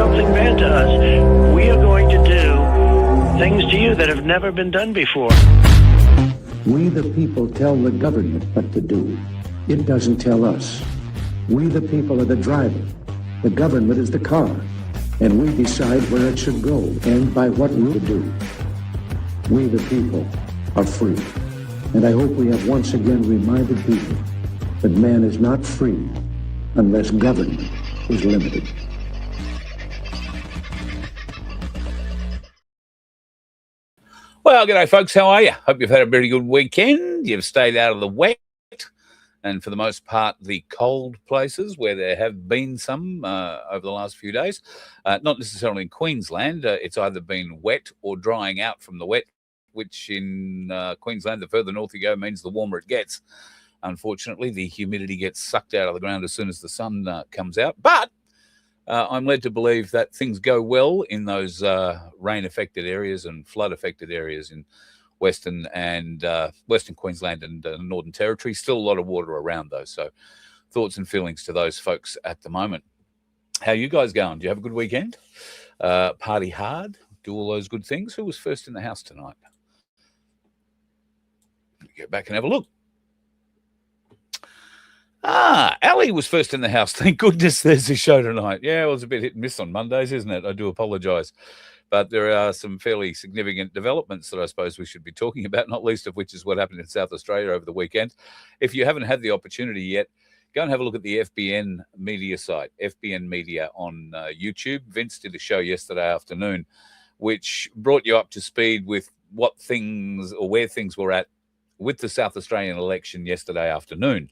something bad to us, we are going to do things to you that have never been done before. We the people tell the government what to do. It doesn't tell us. We the people are the driver. The government is the car. And we decide where it should go and by what route to do. We the people are free. And I hope we have once again reminded people that man is not free unless government is limited. Well, g'day, folks. How are you? Hope you've had a very good weekend. You've stayed out of the wet and, for the most part, the cold places where there have been some over the last few days. Not necessarily in Queensland. It's either been wet or drying out from the wet, which in Queensland, the further north you go, means the warmer it gets. Unfortunately, the humidity gets sucked out of the ground as soon as the sun comes out. But I'm led to believe that things go well in those rain-affected areas and flood-affected areas in Western Queensland and Northern Territory. Still a lot of water around, though. So thoughts and feelings to those folks at the moment. How you guys going? Do you have a good weekend? Party hard? Do all those good things? Who was first in the house tonight? Go back and have a look. Ali was first in the house. Thank goodness there's a show tonight. Yeah, it was a bit hit and miss on Mondays, isn't it? I do apologise. But there are some fairly significant developments that I suppose we should be talking about, not least of which is what happened in South Australia over the weekend. If you haven't had the opportunity yet, go and have a look at the FBN Media site, FBN Media on YouTube. Vince did a show yesterday afternoon, which brought you up to speed with what things or where things were at with the South Australian election yesterday afternoon.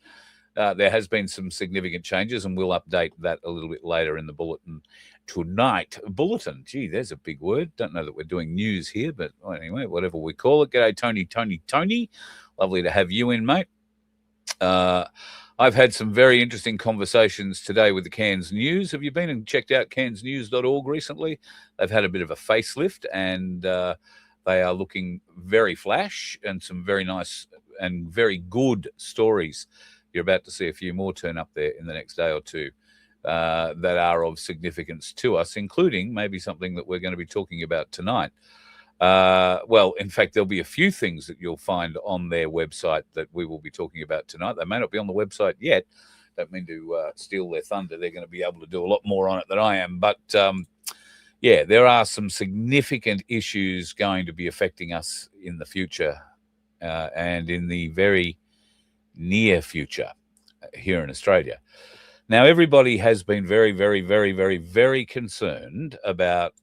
There has been some significant changes, and we'll update that a little bit later in the bulletin tonight. Bulletin, gee, there's a big word. Don't know that we're doing news here, but anyway, whatever we call it. G'day, Tony. Lovely to have you in, mate. I've had some very interesting conversations today with the Cairns News. Have you been and checked out cairnsnews.org recently? They've had a bit of a facelift, and they are looking very flash and some very nice and very good stories. You're about to see a few more turn up there in the next day or two that are of significance to us, including maybe something that we're going to be talking about tonight. Well, in fact, there'll be a few things that you'll find on their website that we will be talking about tonight. They may not be on the website yet. Don't mean to steal their thunder. They're going to be able to do a lot more on it than I am. But, yeah, there are some significant issues going to be affecting us in the future and in the very near future here in Australia. Now, everybody has been very, very, very, very, very concerned about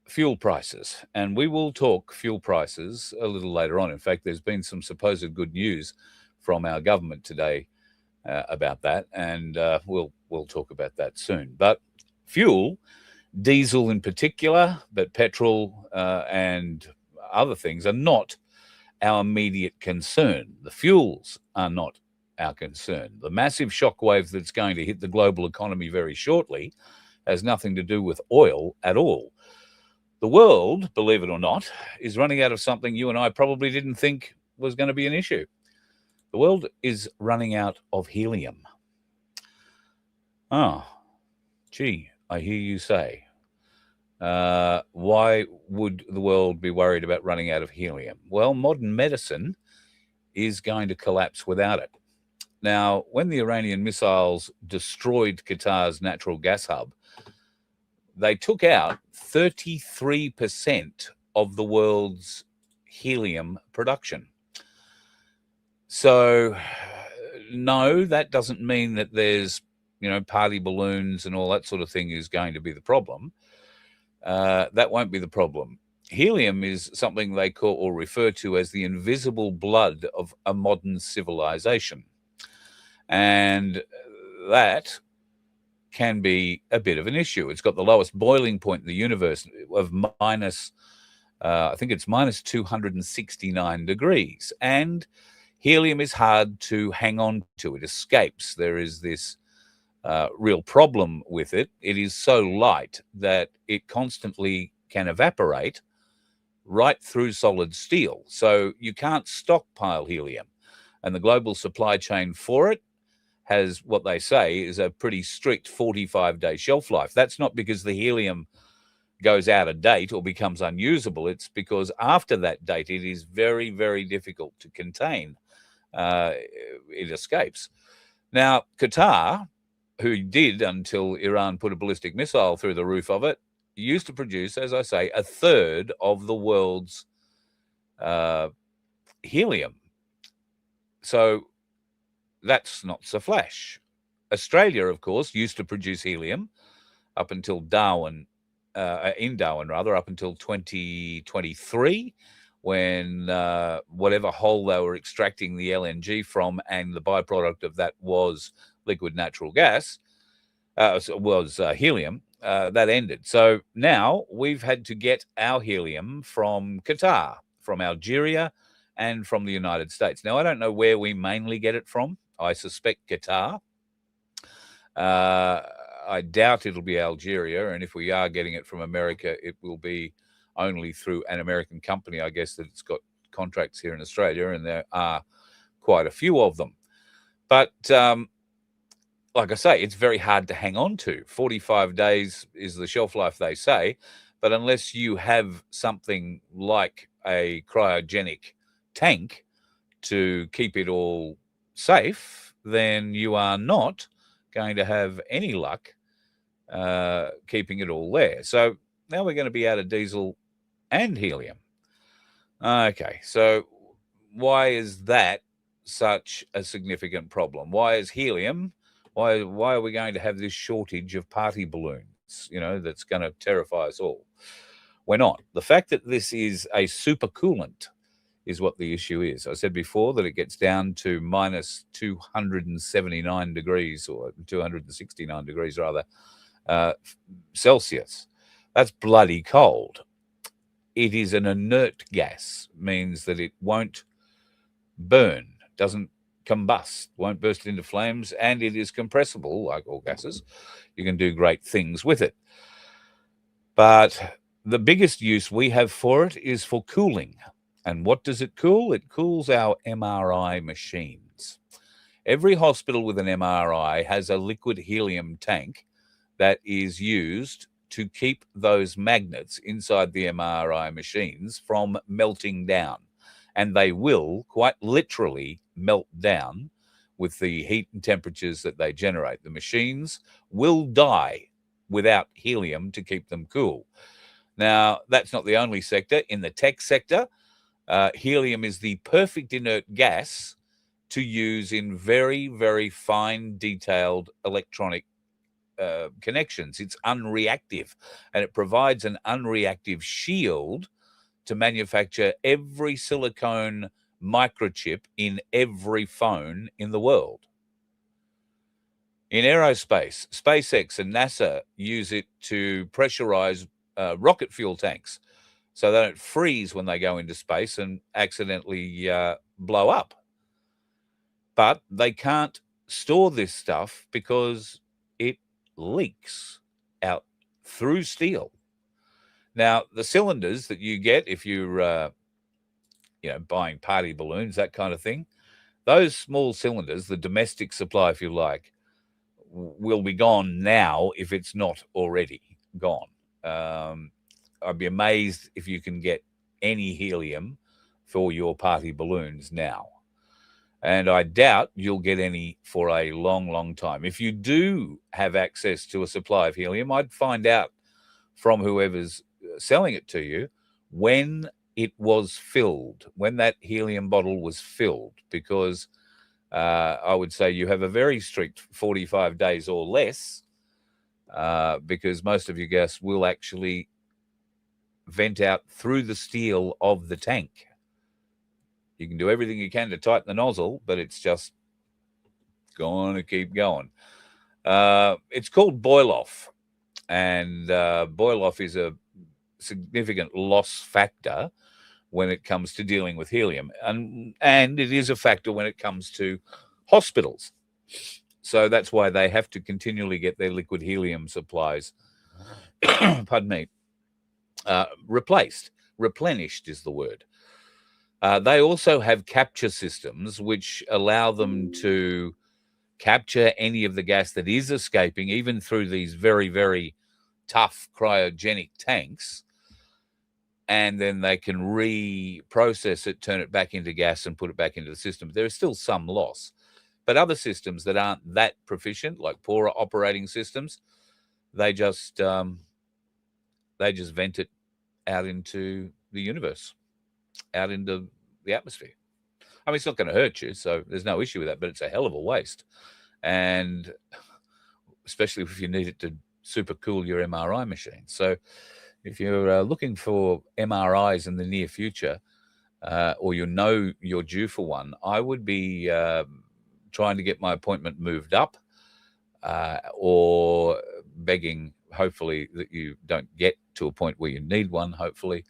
fuel prices, and we will talk fuel prices a little later on. In fact, there's been some supposed good news from our government today about that, and we'll talk about that soon. But fuel, diesel in particular, but petrol and other things are not our immediate concern. The fuels are not our concern. The massive shockwave that's going to hit the global economy very shortly has nothing to do with oil at all. The world, believe it or not, is running out of something you and I probably didn't think was going to be an issue. The world is running out of helium. Oh, gee, I hear you say. Why would the world be worried about running out of helium? Well, modern medicine is going to collapse without it. Now, when the Iranian missiles destroyed Qatar's natural gas hub, they took out 33% of the world's helium production. So, no, that doesn't mean that there's, party balloons and all that sort of thing is going to be the problem. That won't be the problem. Helium is something they call or refer to as the invisible blood of a modern civilization. And that can be a bit of an issue. It's got the lowest boiling point in the universe of I think it's minus 269 degrees. And helium is hard to hang on to. It escapes. There is this real problem with it. It is so light that it constantly can evaporate right through solid steel. So you can't stockpile helium. And the global supply chain for it has what they say is a pretty strict 45-day shelf life. That's not because the helium goes out of date or becomes unusable. It's because after that date, it is very, very difficult to contain. It escapes. Now, Qatar, who did until Iran put a ballistic missile through the roof of it, used to produce, as I say, a third of the world's helium. So that's not so flash. Australia, of course, used to produce helium up until Darwin, up until 2023, when whatever hole they were extracting the LNG from, and the byproduct of that was liquid natural gas, was helium, that ended. So now we've had to get our helium from Qatar, from Algeria, and from the United States. Now, I don't know where we mainly get it from. I suspect Qatar. I doubt it'll be Algeria, and if we are getting it from America, it will be only through an American company, I guess, that it's got contracts here in Australia, and there are quite a few of them. But like I say, it's very hard to hang on to. 45 days is the shelf life, they say, but unless you have something like a cryogenic tank to keep it all safe, then you are not going to have any luck keeping it all there. So now we're going to be out of diesel and helium. Okay, so why is that such a significant problem? Why is helium, why are we going to have this shortage of party balloons, that's going to terrify us all? We're not. The fact that this is a supercoolant is what the issue is. I said before that it gets down to minus 279 degrees, or 269 degrees rather, Celsius. That's bloody cold. It is an inert gas, means that it won't burn, doesn't combust, won't burst into flames, and it is compressible, like all gases. You can do great things with it. But the biggest use we have for it is for cooling. And what does it cool? It cools our MRI machines. Every hospital with an MRI has a liquid helium tank that is used to keep those magnets inside the MRI machines from melting down. And they will quite literally melt down with the heat and temperatures that they generate. The machines will die without helium to keep them cool. Now, that's not the only sector. In the tech sector, helium is the perfect inert gas to use in very, very fine, detailed electronic connections. It's unreactive, and it provides an unreactive shield to manufacture every silicone microchip in every phone in the world. In aerospace, SpaceX and NASA use it to pressurize rocket fuel tanks so they don't freeze when they go into space and accidentally blow up. But they can't store this stuff because it leaks out through steel. Now, the cylinders that you get if you're buying party balloons, that kind of thing, those small cylinders, the domestic supply, if you like, will be gone now if it's not already gone. I'd be amazed if you can get any helium for your party balloons now. And I doubt you'll get any for a long, long time. If you do have access to a supply of helium, I'd find out from whoever's selling it to you when it was filled, when that helium bottle was filled, because I would say you have a very strict 45 days or less, because most of your gas will actually vent out through the steel of the tank. You can do everything you can to tighten the nozzle, but it's just going to keep going. It's called boil-off, and boil-off is a significant loss factor when it comes to dealing with helium, and it is a factor when it comes to hospitals. So that's why they have to continually get their liquid helium supplies, pardon me, replenished is the word. They also have capture systems which allow them to capture any of the gas that is escaping, even through these very, very tough cryogenic tanks, and then they can reprocess it, turn it back into gas, and put it back into the system. There is still some loss. But other systems that aren't that proficient, like poorer operating systems, they just vent it out into the universe, out into the atmosphere. I mean, it's not going to hurt you, so there's no issue with that, but it's a hell of a waste. And especially if you need it to super cool your MRI machine. So if you're looking for MRIs in the near future, or you're due for one, I would be trying to get my appointment moved up, or begging, hopefully, that you don't get to a point where you need one, hopefully,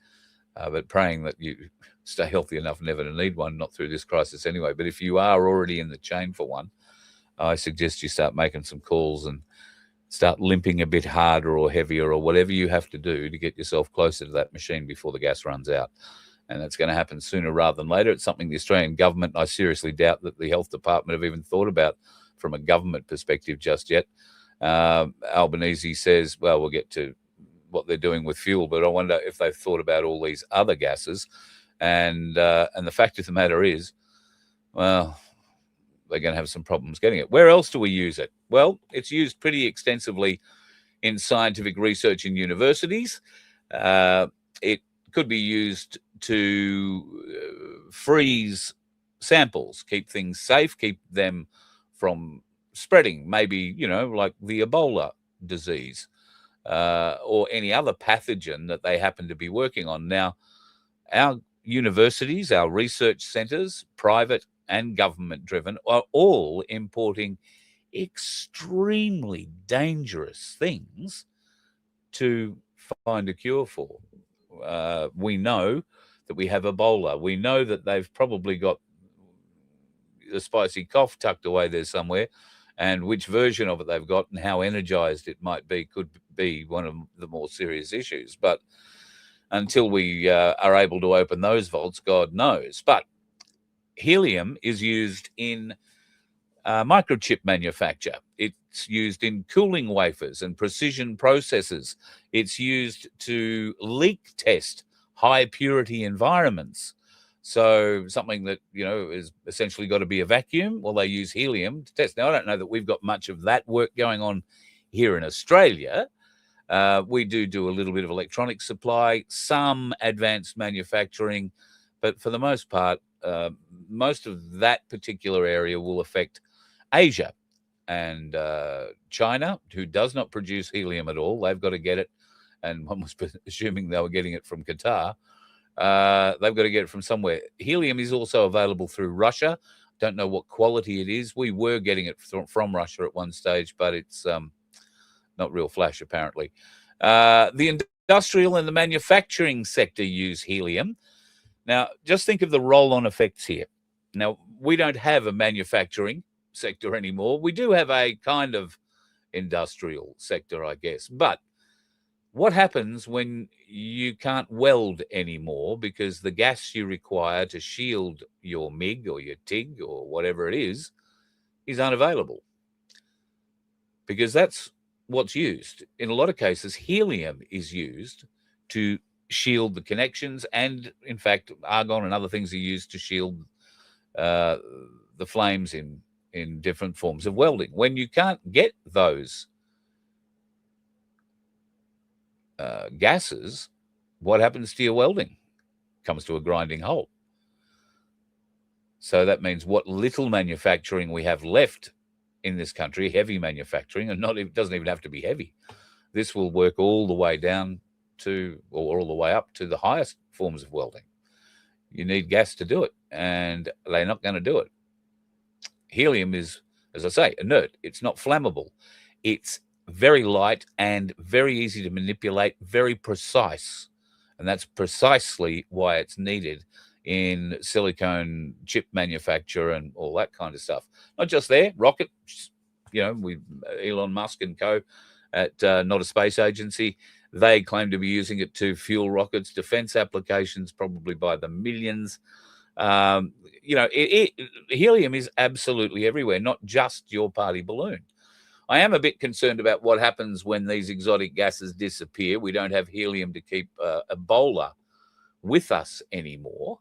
but praying that you stay healthy enough never to need one, not through this crisis anyway. But if you are already in the chain for one, I suggest you start making some calls and start limping a bit harder or heavier or whatever you have to do to get yourself closer to that machine before the gas runs out. And that's going to happen sooner rather than later. It's something the Australian government, I seriously doubt that the health department have even thought about from a government perspective just yet. Albanese says, well, we'll get to what they're doing with fuel, but I wonder if they've thought about all these other gases. And the fact of the matter is, well, they're going to have some problems getting it. Where else do we use it? Well, it's used pretty extensively in scientific research in universities. It could be used to freeze samples, keep things safe, keep them from spreading, maybe, like the Ebola disease, or any other pathogen that they happen to be working on. Now, our universities, our research centres, private and government driven, are all importing extremely dangerous things to find a cure for. We know that we have Ebola. We know that they've probably got the spicy cough tucked away there somewhere, and which version of it they've got and how energized it might be could be one of the more serious issues. But until we are able to open those vaults, God knows. But helium is used in microchip manufacture. It's used in cooling wafers and precision processors. It's used to leak test high purity environments. So something that, is essentially got to be a vacuum, well, they use helium to test. Now, I don't know that we've got much of that work going on here in Australia. We do a little bit of electronic supply, some advanced manufacturing, but for the most part, most of that particular area will affect Asia and China, who does not produce helium at all. They've got to get it, and one was assuming they were getting it from Qatar. They've got to get it from somewhere. Helium is also available through Russia. Don't know what quality it is. We were getting it from Russia at one stage, but it's not real flash, apparently. The industrial and the manufacturing sector use helium. Now, just think of the roll-on effects here. Now, we don't have a manufacturing sector anymore. We do have a kind of industrial sector, I guess. But what happens when you can't weld anymore because the gas you require to shield your MiG or your TIG or whatever it is unavailable? Because that's what's used. In a lot of cases, helium is used to shield the connections, and in fact, argon and other things are used to shield the flames in different forms of welding. When you can't get those gases, what happens to your welding? Comes to a grinding halt. So that means what little manufacturing we have left in this country, heavy manufacturing, and it doesn't even have to be heavy. This will work all the way down to, or all the way up to the highest forms of welding. You need gas to do it, and they're not going to do it. Helium is, as I say, inert. It's not flammable. It's very light and very easy to manipulate, very precise. And that's precisely why it's needed in silicone chip manufacture and all that kind of stuff. Not just there, rockets, Elon Musk and co. at Not a Space Agency, they claim to be using it to fuel rockets, defense applications, probably by the millions. Helium is absolutely everywhere, not just your party balloon. I am a bit concerned about what happens when these exotic gases disappear. We don't have helium to keep Ebola with us anymore.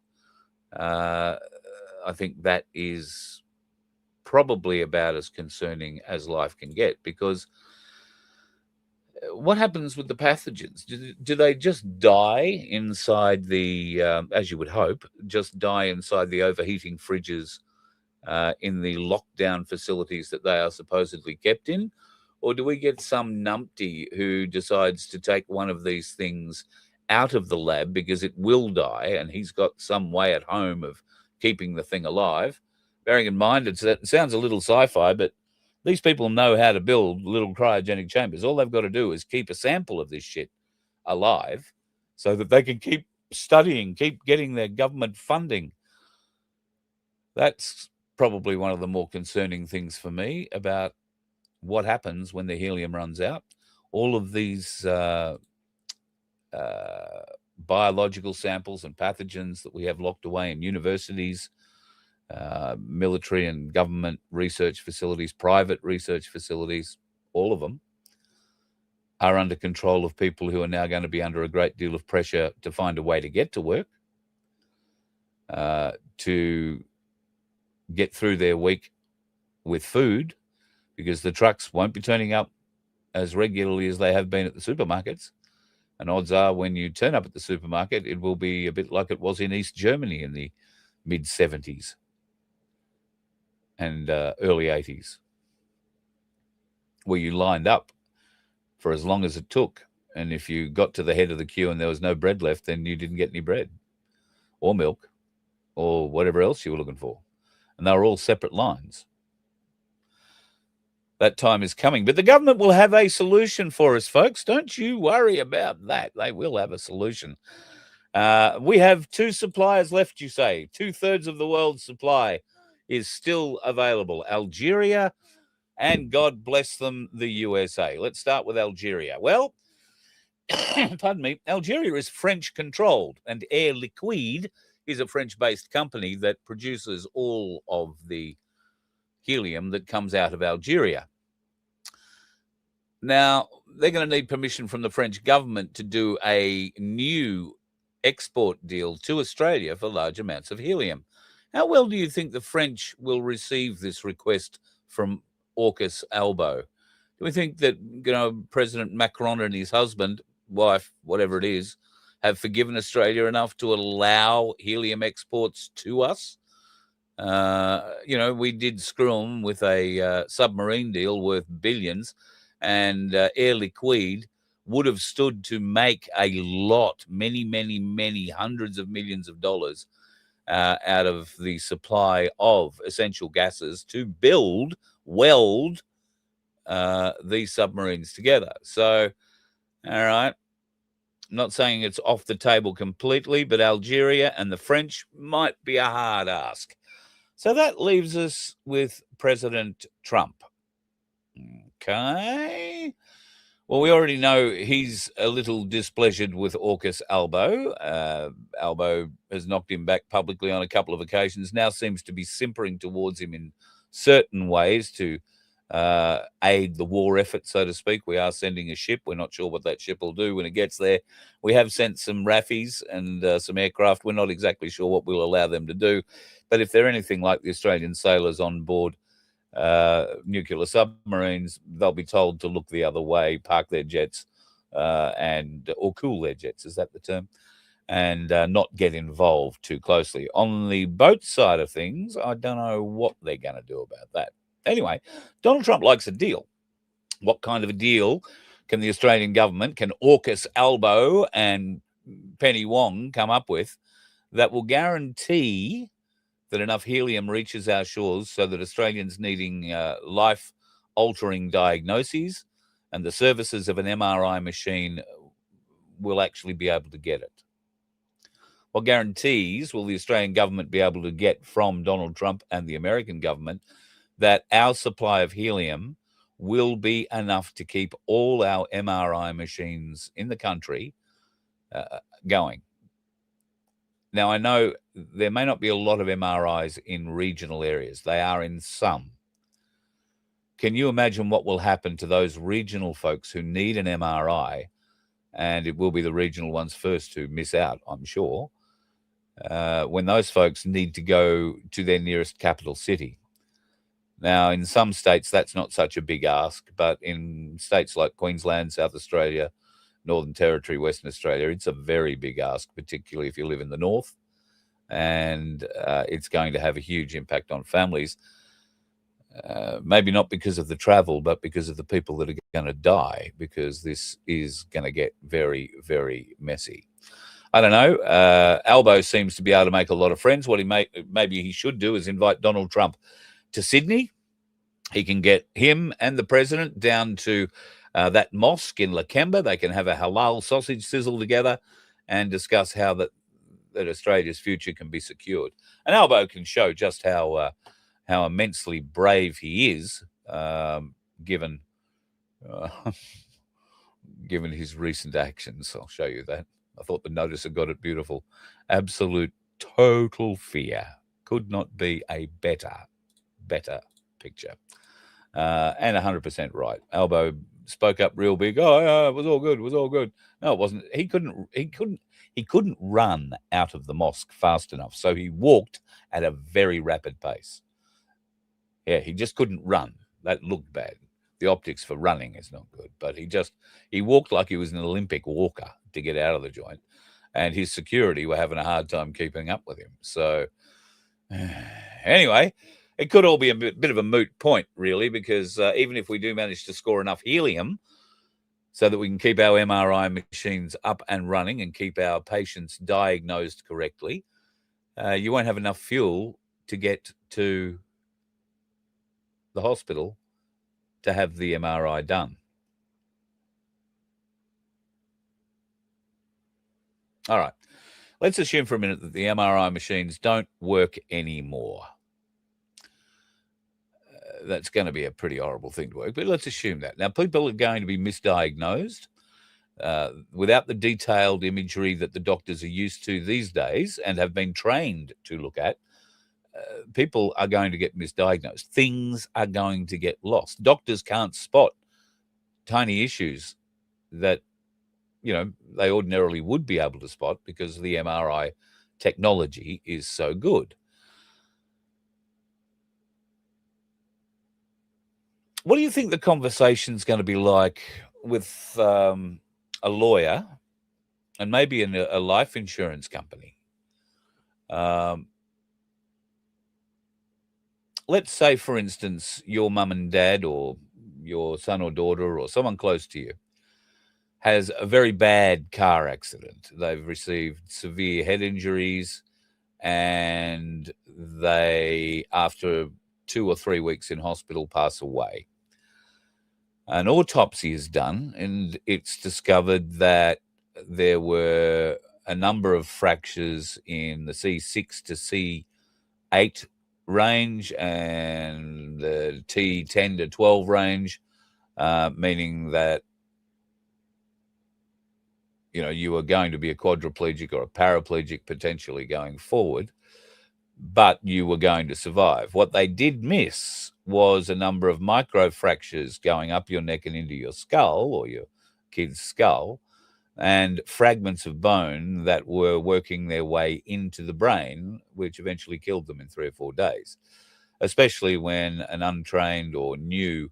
I think that is probably about as concerning as life can get, because what happens with the pathogens? Do they just die inside the, as you would hope, just die inside the overheating fridges in the lockdown facilities that they are supposedly kept in? Or do we get some numpty who decides to take one of these things out of the lab because it will die and he's got some way at home of keeping the thing alive? Bearing in mind, it sounds a little sci-fi, but these people know how to build little cryogenic chambers. All they've got to do is keep a sample of this shit alive so that they can keep studying, keep getting their government funding. That's probably one of the more concerning things for me about what happens when the helium runs out. All of these biological samples and pathogens that we have locked away in universities, military and government research facilities, private research facilities, all of them are under control of people who are now going to be under a great deal of pressure to find a way to get to work, to get through their week with food, because the trucks won't be turning up as regularly as they have been at the supermarkets. And odds are when you turn up at the supermarket, it will be a bit like it was in East Germany in the mid-70s and early 80s, where you lined up for as long as it took. And if you got to the head of the queue and there was no bread left, then you didn't get any bread or milk or whatever else you were looking for. And they were all separate lines. That time is coming. But the government will have a solution for us, folks. Don't you worry about that. They will have a solution. We have 2 suppliers left, you say. 2/3 of the world's supply is still available. Algeria and, God bless them, the USA. Let's start with Algeria. Well, pardon me, Algeria is French-controlled, and Air Liquide is a French-based company that produces all of the helium that comes out of Algeria. Now, they're going to need permission from the French government to do a new export deal to Australia for large amounts of helium. How well do you think the French will receive this request from AUKUS Albo? Do we think that, President Macron and his husband, wife, whatever it is, have forgiven Australia enough to allow helium exports to us? We did screw them with a submarine deal worth billions, and Air Liquide would have stood to make a lot, many, many, many hundreds of millions of dollars out of the supply of essential gases to weld these submarines together. So, all right, I'm not saying it's off the table completely, but Algeria and the French might be a hard ask. So that leaves us with President Trump. Okay. Well, we already know he's a little displeasured with AUKUS Albo. Albo has knocked him back publicly on a couple of occasions, now seems to be simpering towards him in certain ways to aid the war effort, so to speak. We are sending a ship. We're not sure what that ship will do when it gets there. We have sent some RAFIs and some aircraft. We're not exactly sure what we'll allow them to do. But if they're anything like the Australian sailors on board nuclear submarines, they'll be told to look the other way, park their jets, or cool their jets. Is that the term? And not get involved too closely. On the boat side of things, I don't know what they're going to do about that. Anyway, Donald Trump likes a deal. What kind of a deal can the Australian government, can AUKUS Albo and Penny Wong come up with that will guarantee that enough helium reaches our shores so that Australians needing life-altering diagnoses and the services of an MRI machine will actually be able to get it? What guarantees will the Australian government be able to get from Donald Trump and the American government that our supply of helium will be enough to keep all our MRI machines in the country going? Now, I know there may not be a lot of MRIs in regional areas. They are in some. Can you imagine what will happen to those regional folks who need an MRI? And it will be the regional ones first to miss out, I'm sure, when those folks need to go to their nearest capital city. Now, in some states, that's not such a big ask, but in states like Queensland, South Australia, Northern Territory, Western Australia, it's a very big ask, particularly if you live in the north, and it's going to have a huge impact on families. Maybe not because of the travel, but because of the people that are going to die, because this is going to get very, very messy. I don't know. Albo seems to be able to make a lot of friends. What maybe he should do is invite Donald Trump to Sydney. He can get him and the president down to that mosque in Lakemba. They can have a halal sausage sizzle together and discuss how that Australia's future can be secured. And Albo can show just how immensely brave he is, given his recent actions. I'll show you that. I thought the noticer got it beautiful. Absolute total fear. Could not be a better picture. And 100% right. Albo spoke up real big. Oh, it was all good. It was all good. No, it wasn't. He couldn't run out of the mosque fast enough. So he walked at a very rapid pace. Yeah, he just couldn't run. That looked bad. The optics for running is not good, but he walked like he was an Olympic walker to get out of the joint, and his security were having a hard time keeping up with him. So anyway, it could all be a bit of a moot point, really, because even if we do manage to score enough helium so that we can keep our MRI machines up and running and keep our patients diagnosed correctly, you won't have enough fuel to get to the hospital to have the MRI done. All right. Let's assume for a minute that the MRI machines don't work anymore. That's going to be a pretty horrible thing to work, but let's assume that. Now, people are going to be misdiagnosed without the detailed imagery that the doctors are used to these days and have been trained to look at. People are going to get misdiagnosed. Things are going to get lost. Doctors can't spot tiny issues that, they ordinarily would be able to spot because the MRI technology is so good. What do you think the conversation's going to be like with a lawyer and maybe a life insurance company? Let's say, for instance, your mum and dad or your son or daughter or someone close to you has a very bad car accident. They've received severe head injuries, and they, after 2 or 3 weeks in hospital, pass away. An autopsy is done, and it's discovered that there were a number of fractures in the C6 to C8 range and the T10 to 12 range, meaning that you are going to be a quadriplegic or a paraplegic potentially going forward, but you were going to survive. What they did miss was a number of micro fractures going up your neck and into your skull or your kid's skull, and fragments of bone that were working their way into the brain, which eventually killed them in 3 or 4 days, especially when an untrained or new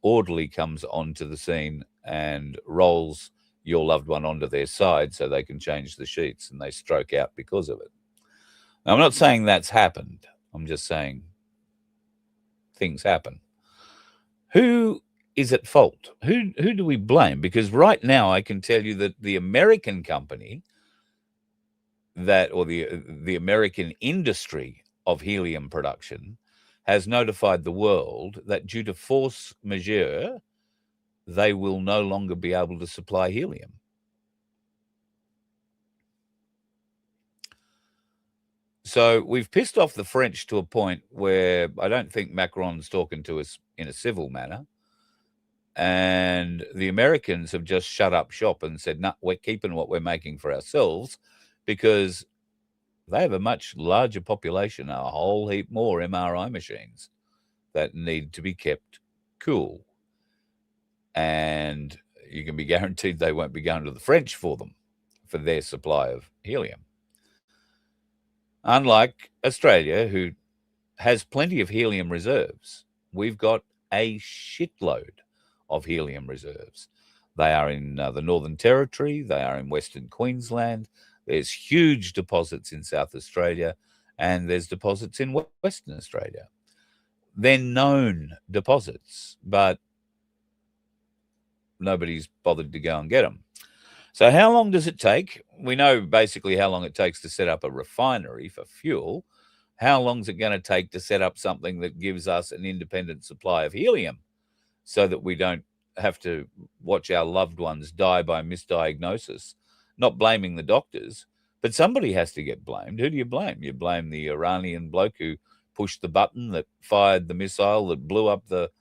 orderly comes onto the scene and rolls your loved one onto their side so they can change the sheets and they stroke out because of it. Now, I'm not saying that's happened. I'm just saying things happen. Who is at fault? Who do we blame? Because right now I can tell you that the American company or the American industry of helium production has notified the world that due to force majeure, they will no longer be able to supply helium. So we've pissed off the French to a point where I don't think Macron's talking to us in a civil manner. And the Americans have just shut up shop and said, no, we're keeping what we're making for ourselves because they have a much larger population, a whole heap more MRI machines that need to be kept cool. And you can be guaranteed they won't be going to the French for them, for their supply of helium. Unlike Australia, who has plenty of helium reserves, we've got a shitload of helium reserves. They are in the Northern Territory, they are in Western Queensland, there's huge deposits in South Australia, and there's deposits in Western Australia. They're known deposits, but nobody's bothered to go and get them. So how long does it take? We know basically how long it takes to set up a refinery for fuel. How long is it going to take to set up something that gives us an independent supply of helium so that we don't have to watch our loved ones die by misdiagnosis? Not blaming the doctors, but somebody has to get blamed. Who do you blame? You blame the Iranian bloke who pushed the button that fired the missile that blew up the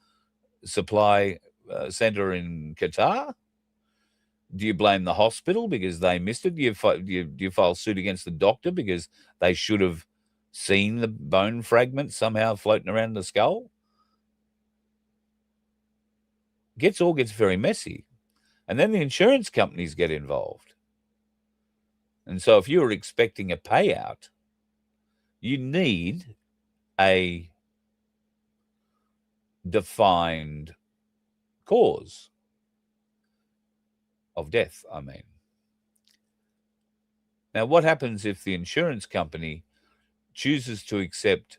supply center in Qatar? Do you blame the hospital because they missed it? Do you file suit against the doctor because they should have seen the bone fragments somehow floating around the skull? All gets very messy. And then the insurance companies get involved. And so if you're expecting a payout, you need a defined cause of death, I mean. Now, what happens if the insurance company chooses to accept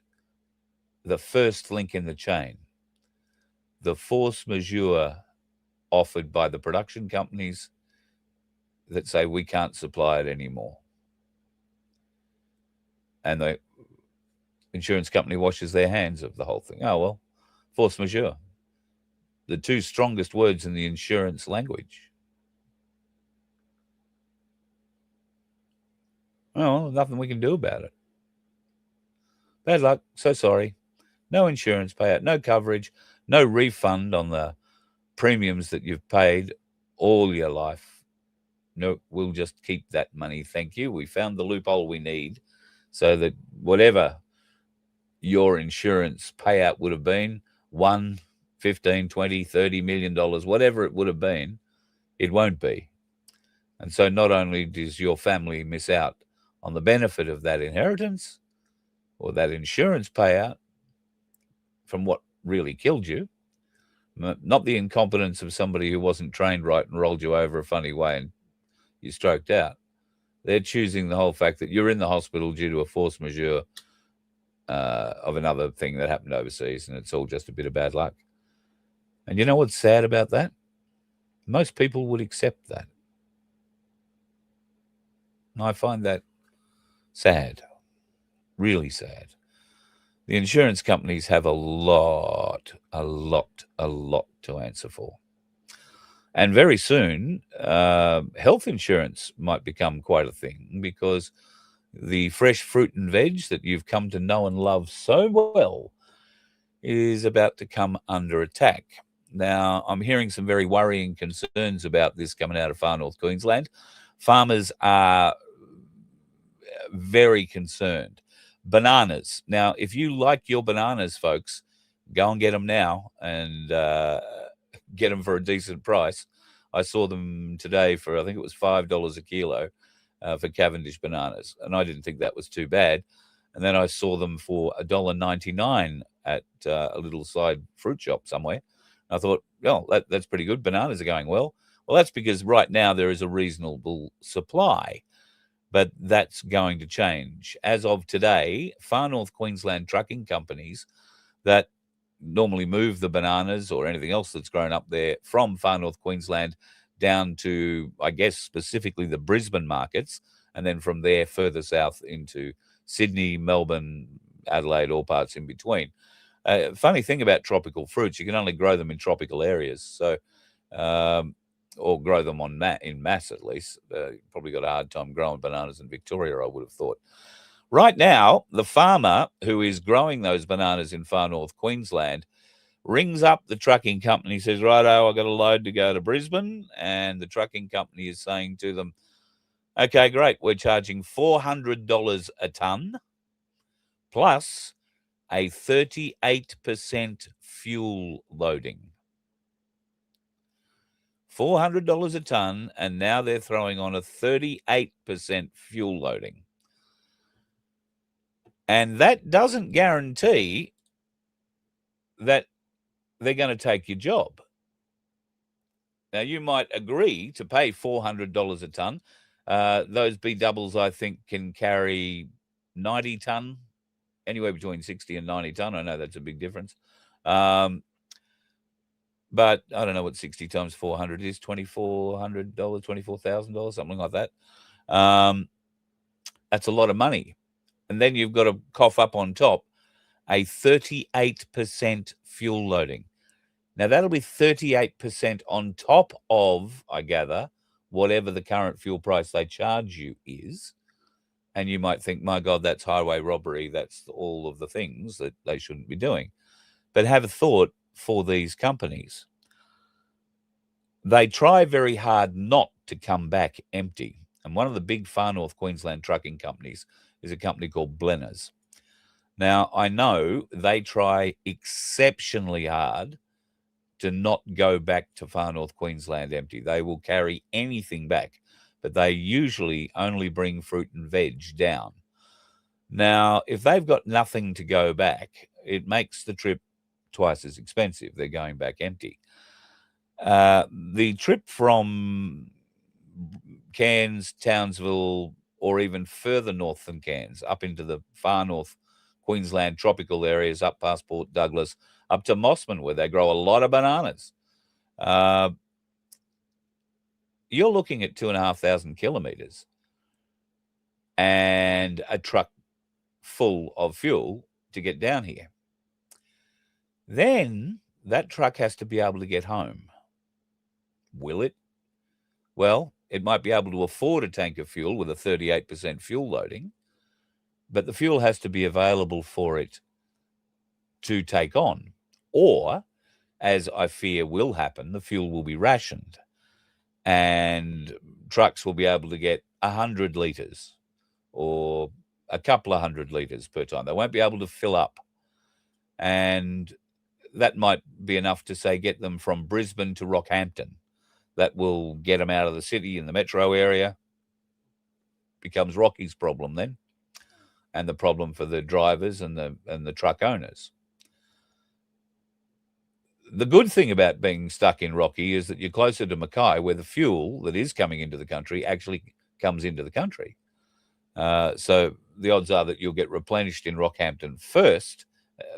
the first link in the chain, the force majeure offered by the production companies that say we can't supply it anymore? And the insurance company washes their hands of the whole thing. Oh, well, force majeure. The two strongest words in the insurance language. Well, nothing we can do about it. Bad luck. So sorry. No insurance payout, no coverage, no refund on the premiums that you've paid all your life. No, we'll just keep that money. Thank you. We found the loophole we need so that whatever your insurance payout would have been, $1, $15, $20, $30 million, whatever it would have been, it won't be. And so not only does your family miss out on the benefit of that inheritance or that insurance payout from what really killed you, not the incompetence of somebody who wasn't trained right and rolled you over a funny way and you stroked out. They're choosing the whole fact that you're in the hospital due to a force majeure of another thing that happened overseas, and it's all just a bit of bad luck. And you know what's sad about that? Most people would accept that. And I find that sad, really sad. The insurance companies have a lot to answer for. And very soon, health insurance might become quite a thing, because the fresh fruit and veg that you've come to know and love so well is about to come under attack. Now, I'm hearing some very worrying concerns about this coming out of far north Queensland. Farmers are very concerned. Bananas. Now, if you like your bananas, folks, go and get them now and get them for a decent price. I saw them today for, I think it was $5 a kilo for Cavendish bananas, and I didn't think that was too bad. And then I saw them for $1.99 at a little side fruit shop somewhere. I thought, well, that's pretty good. Bananas are going well. Well, that's because right now there is a reasonable supply, but that's going to change. As of today, far north Queensland trucking companies that normally move the bananas or anything else that's grown up there from far north Queensland down to, I guess, specifically the Brisbane markets, and then from there further south into Sydney, Melbourne, Adelaide, all parts in between. Funny thing about tropical fruits, you can only grow them in tropical areas, so or grow them in mass at least. Probably got a hard time growing bananas in Victoria, I would have thought. Right now, the farmer who is growing those bananas in far north Queensland rings up the trucking company, says, righto, I've got a load to go to Brisbane, and the trucking company is saying to them, Okay, great. We're charging $400 a ton plus a 38% fuel loading. $400 a ton, and now they're throwing on a 38% fuel loading. And that doesn't guarantee that they're going to take your job. Now, you might agree to pay $400 a ton. Those B doubles, I think, can carry 90 ton, anywhere between 60 and 90 ton. I know that's a big difference. But I don't know what 60 times 400 is, $2,400, $24,000, something like that. That's a lot of money. And then you've got to cough up on top a 38% fuel loading. Now, that'll be 38% on top of, I gather, whatever the current fuel price they charge you is. And you might think, my God, that's highway robbery. That's all of the things that they shouldn't be doing. But have a thought for these companies. They try very hard not to come back empty. And one of the big Far North Queensland trucking companies is a company called Blenners. Now, I know they try exceptionally hard to not go back to Far North Queensland empty. They will carry anything back, but they usually only bring fruit and veg down. Now, if they've got nothing to go back, it makes the trip twice as expensive. They're going back empty. The trip from Cairns, Townsville, or even further north than Cairns, up into the Far North Queensland tropical areas, up past Port Douglas, up to Mossman, where they grow a lot of bananas. You're looking at 2,500 kilometres and a truck full of fuel to get down here. Then that truck has to be able to get home. Will it? Well, it might be able to afford a tank of fuel with a 38% fuel loading, but the fuel has to be available for it to take on. Or, as I fear will happen, the fuel will be rationed and trucks will be able to get 100 litres or a couple of 100 litres per time. They won't be able to fill up. And that might be enough to, say, get them from Brisbane to Rockhampton. That will get them out of the city in the metro area. Becomes Rocky's problem then, and the problem for the drivers and the truck owners. The good thing about being stuck in Rocky is that you're closer to Mackay, where the fuel that is coming into the country actually comes into the country. So the odds are that you'll get replenished in Rockhampton first,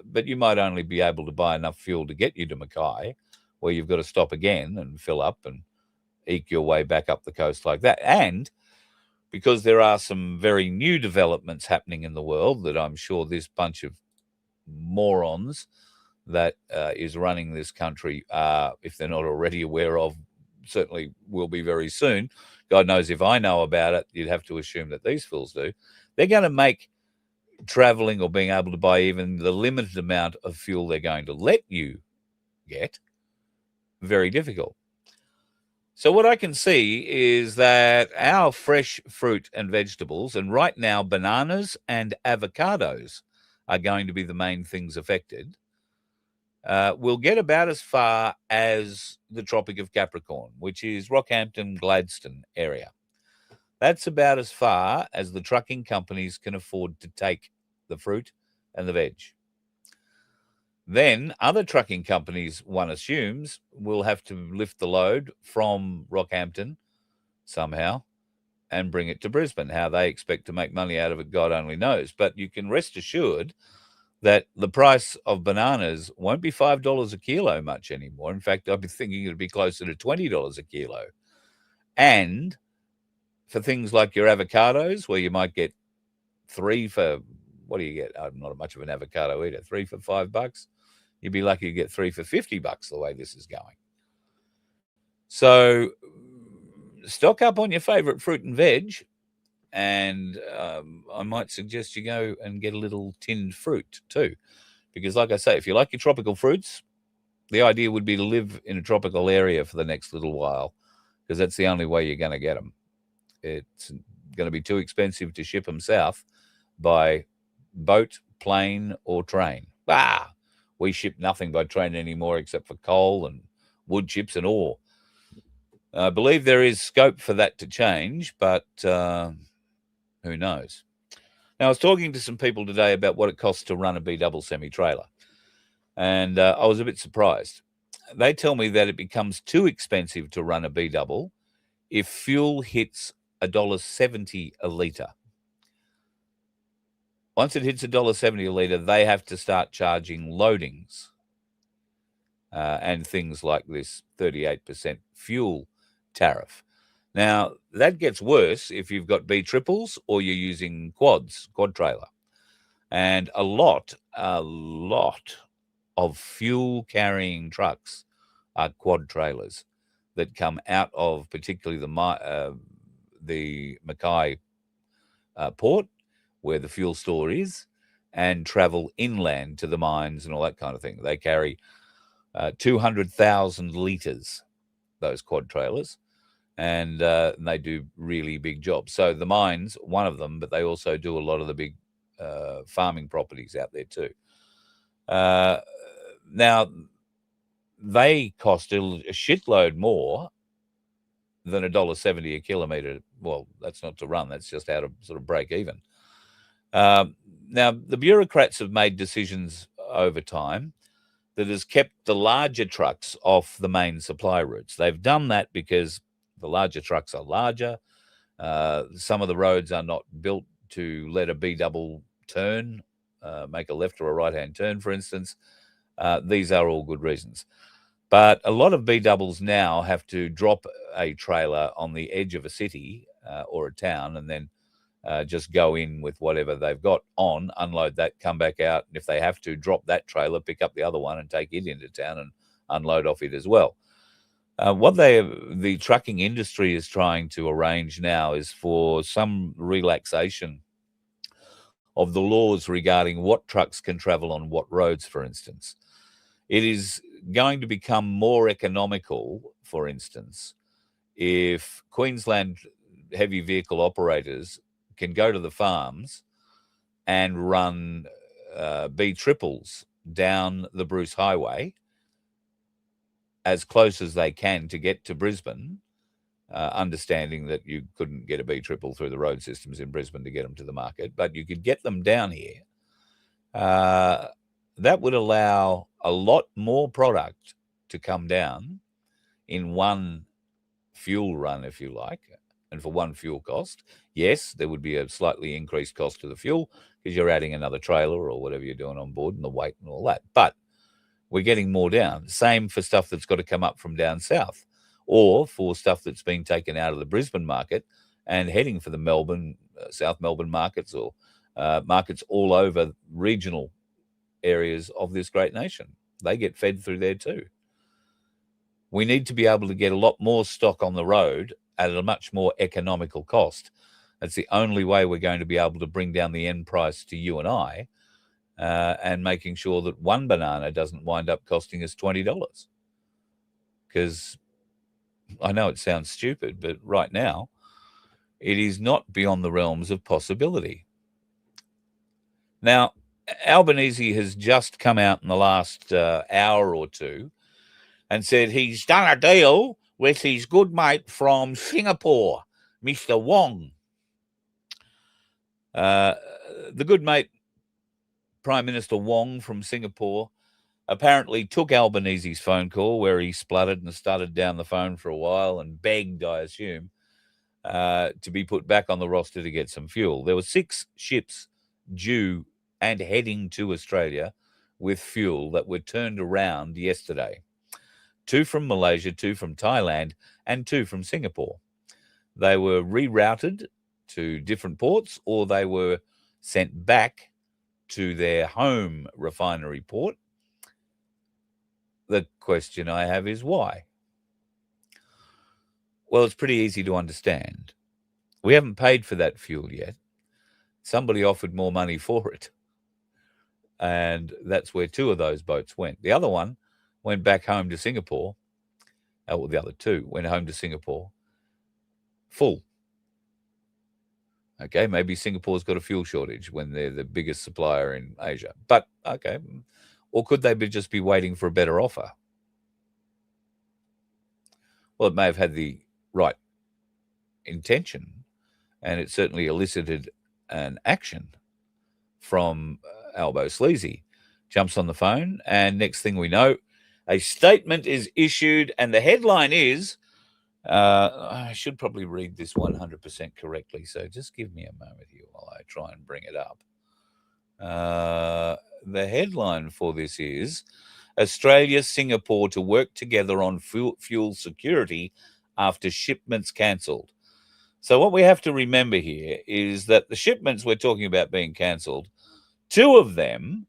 but you might only be able to buy enough fuel to get you to Mackay, where you've got to stop again and fill up and eke your way back up the coast like that. And because there are some very new developments happening in the world that I'm sure this bunch of morons that is running this country, if they're not already aware of, certainly will be very soon. God knows if I know about it, you'd have to assume that these fools do. They're going to make traveling or being able to buy even the limited amount of fuel they're going to let you get very difficult. So what I can see is that our fresh fruit and vegetables, and right now bananas and avocados are going to be the main things affected, will get about as far as the Tropic of Capricorn, which is Rockhampton, Gladstone area. That's about as far as the trucking companies can afford to take the fruit and the veg. Then other trucking companies, one assumes, will have to lift the load from Rockhampton somehow and bring it to Brisbane. How they expect to make money out of it, God only knows. But you can rest assured that the price of bananas won't be $5 a kilo much anymore. In fact, I'd be thinking it'd be closer to $20 a kilo. And for things like your avocados, where you might get 3 for, what do you get? I'm not much of an avocado eater. 3 for $5. You'd be lucky to get 3 for $50 the way this is going. So stock up on your favorite fruit and veg. And I might suggest you go and get a little tinned fruit too. Because like I say, if you like your tropical fruits, the idea would be to live in a tropical area for the next little while, because that's the only way you're going to get them. It's going to be too expensive to ship them south by boat, plane, or train. We ship nothing by train anymore except for coal and wood chips and ore. I believe there is scope for that to change, but who knows? Now, I was talking to some people today about what it costs to run a B-double semi-trailer, and I was a bit surprised. They tell me that it becomes too expensive to run a B-double if fuel hits $1.70 a litre. Once it hits $1.70 a litre, they have to start charging loadings and things like this 38% fuel tariff. Now, that gets worse if you've got B triples or you're using quad trailer. And a lot of fuel carrying trucks are quad trailers that come out of particularly the Mackay port, where the fuel store is, and travel inland to the mines and all that kind of thing. They carry 200,000 litres, those quad trailers, and they do really big jobs. So the mines, one of them, but they also do a lot of the big farming properties out there too. Now, they cost a shitload more than $1.70 a kilometre. Well, that's not to run. That's just out of sort of break even. Now, the bureaucrats have made decisions over time that has kept the larger trucks off the main supply routes. They've done that because the larger trucks are larger. Some of the roads are not built to let a B-double turn, make a left or a right-hand turn, for instance. These are all good reasons. But a lot of B-doubles now have to drop a trailer on the edge of a city or a town and then just go in with whatever they've got on, unload that, come back out. And if they have to, drop that trailer, pick up the other one and take it into town and unload off it as well. What the trucking industry is trying to arrange now is for some relaxation of the laws regarding what trucks can travel on what roads, for instance. It is going to become more economical, for instance, if Queensland heavy vehicle operators can go to the farms and run B triples down the Bruce Highway as close as they can to get to Brisbane, understanding that you couldn't get a B triple through the road systems in Brisbane to get them to the market, but you could get them down here. That would allow a lot more product to come down in one fuel run, if you like, and for one fuel cost. Yes, there would be a slightly increased cost to the fuel because you're adding another trailer or whatever you're doing on board and the weight and all that. But we're getting more down. Same for stuff that's got to come up from down south, or for stuff that's been taken out of the Brisbane market and heading for the Melbourne, South Melbourne markets, or markets all over regional areas of this great nation. They get fed through there too. We need to be able to get a lot more stock on the road at a much more economical cost. That's the only way we're going to be able to bring down the end price to you and I, and making sure that one banana doesn't wind up costing us $20. Because I know it sounds stupid, but right now it is not beyond the realms of possibility. Now, Albanese has just come out in the last hour or two and said he's done a deal with his good mate from Singapore, Mr. Wong. The good mate, Prime Minister Wong from Singapore, apparently took Albanese's phone call where he spluttered and stuttered down the phone for a while and begged, I assume, to be put back on the roster to get some fuel. There were 6 ships due and heading to Australia with fuel that were turned around yesterday. 2 from Malaysia, 2 from Thailand, and 2 from Singapore. They were rerouted to different ports, or they were sent back to their home refinery port. The question I have is why? Well, it's pretty easy to understand. We haven't paid for that fuel yet. Somebody offered more money for it. And that's where 2 of those boats went. The other one went back home to Singapore. Well, the other 2 went home to Singapore full. Okay, maybe Singapore's got a fuel shortage when they're the biggest supplier in Asia. But, okay, or could they just be waiting for a better offer? Well, it may have had the right intention, and it certainly elicited an action from Albo Sleazy. Jumps on the phone, and next thing we know, a statement is issued, and the headline is, I should probably read this 100% correctly, so just give me a moment here while I try and bring it up. The headline for this is, Australia, Singapore to work together on fuel security after shipments cancelled. So what we have to remember here is that the shipments we're talking about being cancelled, two of them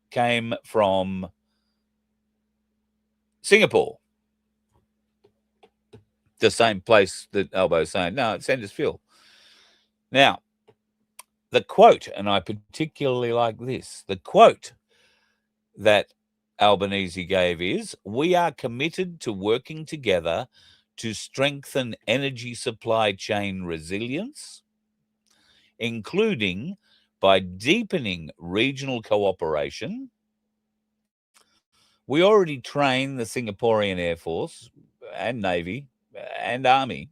came from Singapore, the same place that Albo's saying, no, send us fuel. Now, the quote, and I particularly like this, the quote that Albanese gave is, we are committed to working together to strengthen energy supply chain resilience, including by deepening regional cooperation. We already train the Singaporean Air Force and Navy and Army.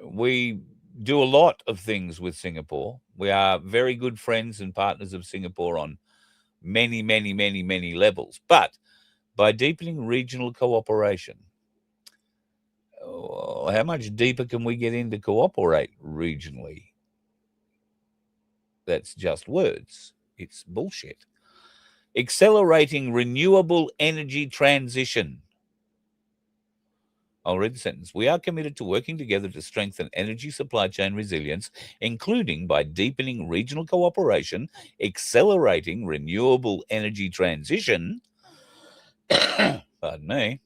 We do a lot of things with Singapore. We are very good friends and partners of Singapore on many, many, many, many levels. But by deepening regional cooperation, how much deeper can we get in to cooperate regionally? That's just words. It's bullshit. Accelerating renewable energy transition. I'll read the sentence. We are committed to working together to strengthen energy supply chain resilience, including by deepening regional cooperation, accelerating renewable energy transition, pardon me,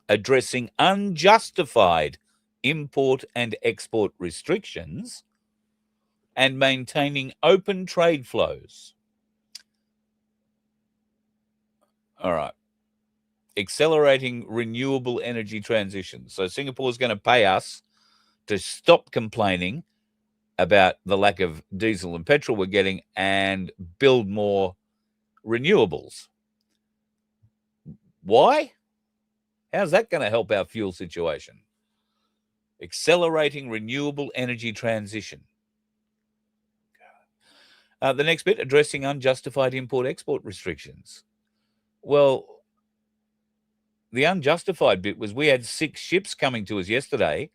addressing unjustified import and export restrictions, and maintaining open trade flows. All right. Accelerating renewable energy transition. So Singapore's going to pay us to stop complaining about the lack of diesel and petrol we're getting and build more renewables. Why? How's that going to help our fuel situation? Accelerating renewable energy transition. The next bit, addressing unjustified import-export restrictions. Well, the unjustified bit was we had 6 ships coming to us yesterday,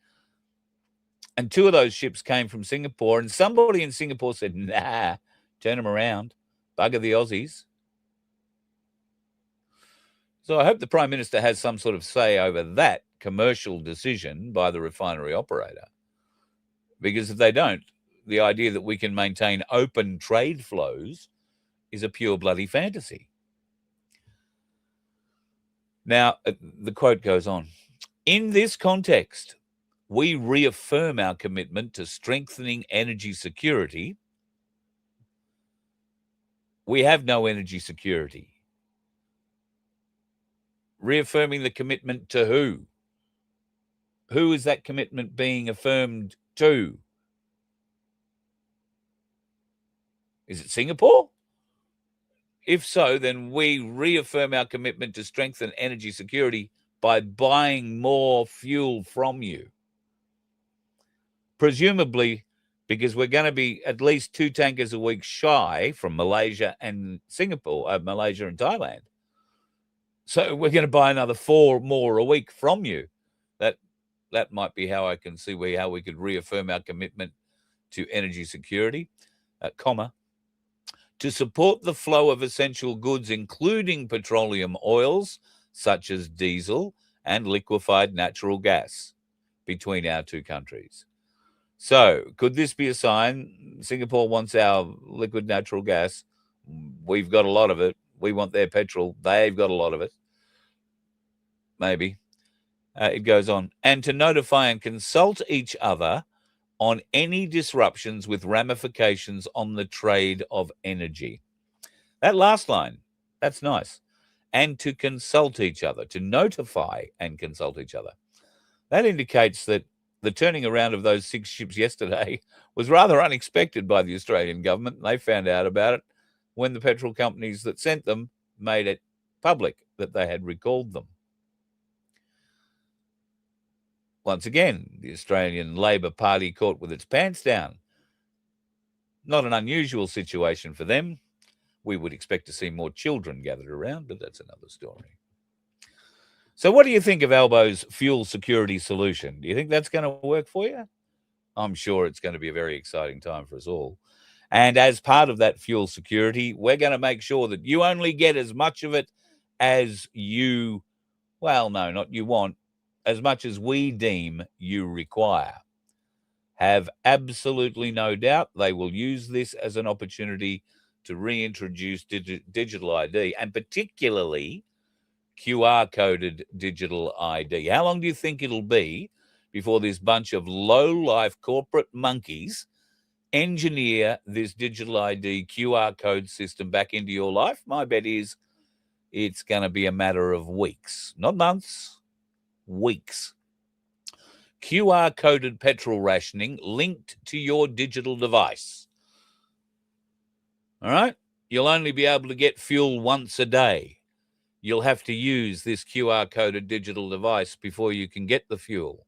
and 2 of those ships came from Singapore, and somebody in Singapore said, nah, turn them around, bugger the Aussies. So I hope the Prime Minister has some sort of say over that commercial decision by the refinery operator, because if they don't, the idea that we can maintain open trade flows is a pure bloody fantasy. Now, the quote goes on. In this context, we reaffirm our commitment to strengthening energy security. We have no energy security. Reaffirming the commitment to who? Who is that commitment being affirmed to? Is it Singapore? If so, then we reaffirm our commitment to strengthen energy security by buying more fuel from you. Presumably, because we're going to be at least 2 tankers a week shy from Malaysia and Singapore, Malaysia and Thailand. So we're going to buy another 4 more a week from you. That might be how I can see how we could reaffirm our commitment to energy security, to support the flow of essential goods, including petroleum oils, such as diesel and liquefied natural gas, between our 2 countries. So could this be a sign Singapore wants our liquid natural gas? We've got a lot of it. We want their petrol. They've got a lot of it. Maybe. It goes on. And to notify and consult each other on any disruptions with ramifications on the trade of energy. That last line, that's nice. And to consult each other, to notify and consult each other. That indicates that the turning around of those 6 ships yesterday was rather unexpected by the Australian government. They found out about it when the petrol companies that sent them made it public that they had recalled them. Once again, the Australian Labor Party caught with its pants down. Not an unusual situation for them. We would expect to see more children gathered around, but that's another story. So what do you think of Albo's fuel security solution? Do you think that's going to work for you? I'm sure it's going to be a very exciting time for us all. And as part of that fuel security, we're going to make sure that you only get as much of it as you, well, no, not you want, as much as we deem you require. Have absolutely no doubt they will use this as an opportunity to reintroduce digital ID, and particularly QR-coded digital ID. How long do you think it'll be before this bunch of low-life corporate monkeys engineer this digital ID QR code system back into your life? My bet is it's going to be a matter of weeks, not months, weeks. QR-coded petrol rationing linked to your digital device. All right? You'll only be able to get fuel once a day. You'll have to use this QR-coded digital device before you can get the fuel.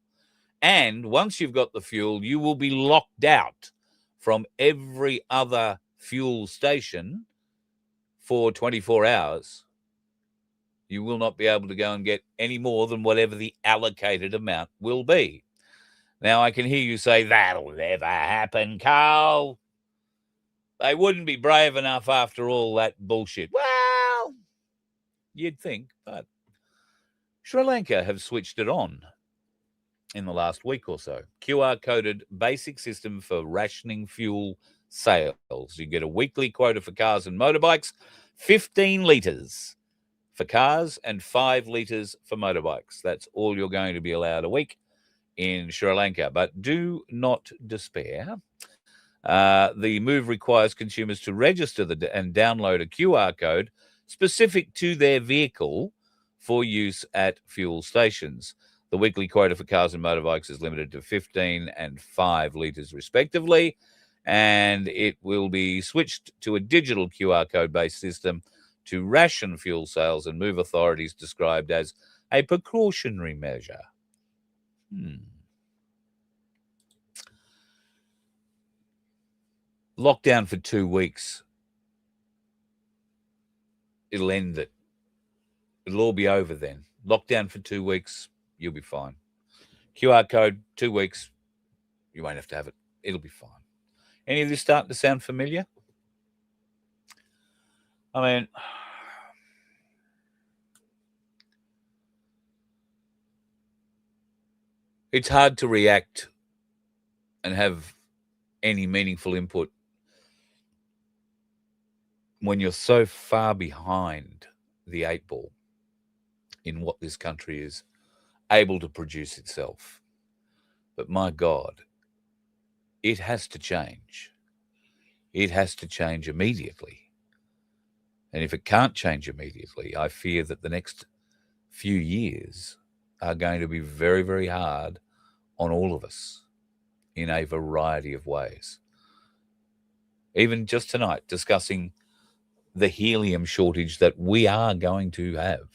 And once you've got the fuel, you will be locked out from every other fuel station for 24 hours. You will not be able to go and get any more than whatever the allocated amount will be. Now, I can hear you say, that'll never happen, Carl. They wouldn't be brave enough after all that bullshit. Well, you'd think, but Sri Lanka have switched it on in the last week or so. QR-coded basic system for rationing fuel sales. You get a weekly quota for cars and motorbikes, 15 litres for cars and 5 litres for motorbikes. That's all you're going to be allowed a week in Sri Lanka. But do not despair. The move requires consumers to register and download a QR code specific to their vehicle for use at fuel stations. The weekly quota for cars and motorbikes is limited to 15 and 5 litres respectively, and it will be switched to a digital QR code-based system to ration fuel sales and move authorities described as a precautionary measure. Lockdown for 2 weeks. It'll end it. It'll all be over then. Lockdown for 2 weeks, you'll be fine. QR code, 2 weeks, you won't have to have it. It'll be fine. Any of this starting to sound familiar? I mean, it's hard to react and have any meaningful input when you're so far behind the 8 ball in what this country is able to produce itself. But my God, it has to change. It has to change immediately. And if it can't change immediately, I fear that the next few years are going to be very, very hard on all of us in a variety of ways. Even just tonight, discussing the helium shortage that we are going to have.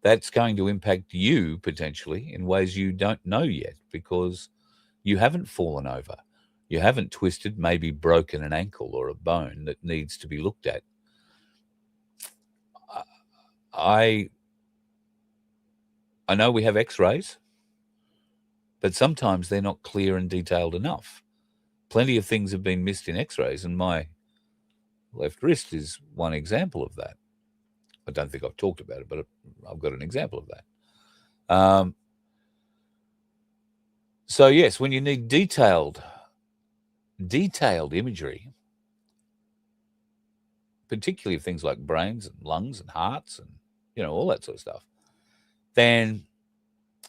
That's going to impact you potentially in ways you don't know yet because you haven't fallen over. You haven't twisted, maybe broken an ankle or a bone that needs to be looked at. I know we have x-rays, but sometimes they're not clear and detailed enough. Plenty of things have been missed in x-rays, and my left wrist is one example of that. I don't think I've talked about it, but I've got an example of that. So yes, when you need detailed imagery, particularly of things like brains and lungs and hearts and, all that sort of stuff, then